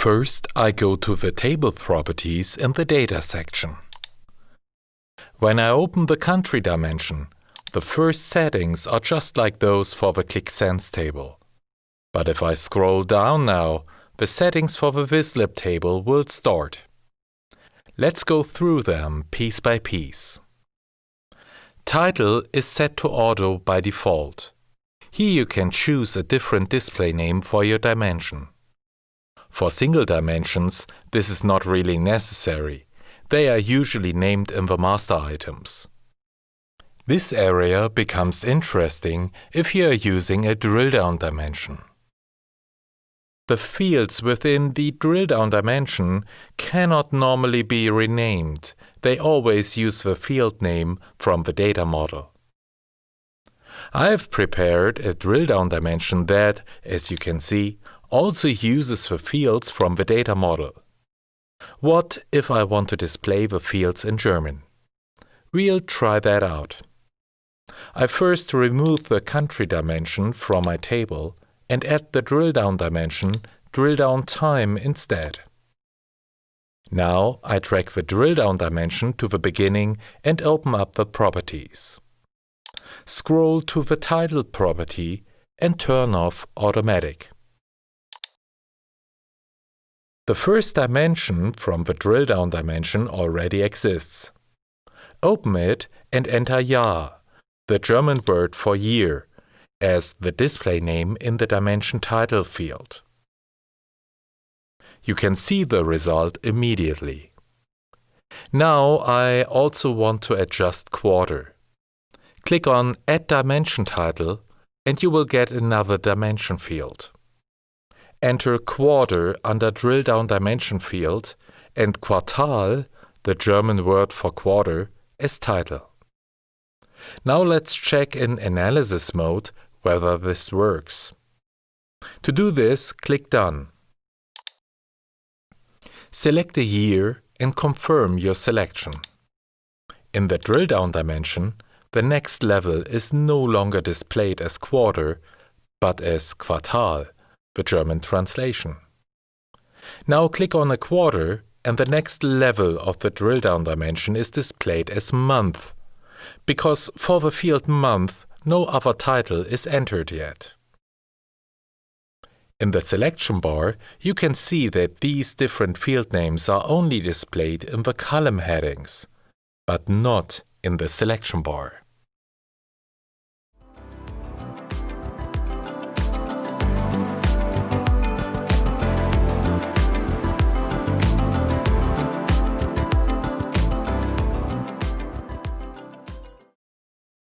First, I go to the Table properties in the Data section. When I open the country dimension, the first settings are just like those for the Qlik Sense table. But if I scroll down now, the settings for the Vizlib table will start. Let's go through them piece by piece. Title is set to auto by default. Here you can choose a different display name for your dimension. For single dimensions, this is not really necessary. They are usually named in the master items. This area becomes interesting if you are using a drill-down dimension. The fields within the drill-down dimension cannot normally be renamed. They always use the field name from the data model. I have prepared a drill-down dimension that, as you can see, also uses the fields from the data model. What if I want to display the fields in German? We'll try that out. I first remove the country dimension from my table and add the drill-down dimension, drill-down time instead. Now I drag the drill-down dimension to the beginning and open up the properties. Scroll to the title property and turn off automatic. The first dimension from the drill-down dimension already exists. Open it and enter Jahr, the German word for year, as the display name in the dimension title field. You can see the result immediately. Now I also want to adjust quarter. Click on Add Dimension Title and you will get another dimension field. Enter quarter under drill-down dimension field and Quartal, the German word for quarter, as title. Now let's check in analysis mode whether this works. To do this, click Done. Select a year and confirm your selection. In the drill-down dimension, the next level is no longer displayed as quarter, but as Quartal, the German translation. Now click on a quarter and the next level of the drill-down dimension is displayed as month, because for the field month, no other title is entered yet. In the selection bar, you can see that these different field names are only displayed in the column headings, but not in the selection bar.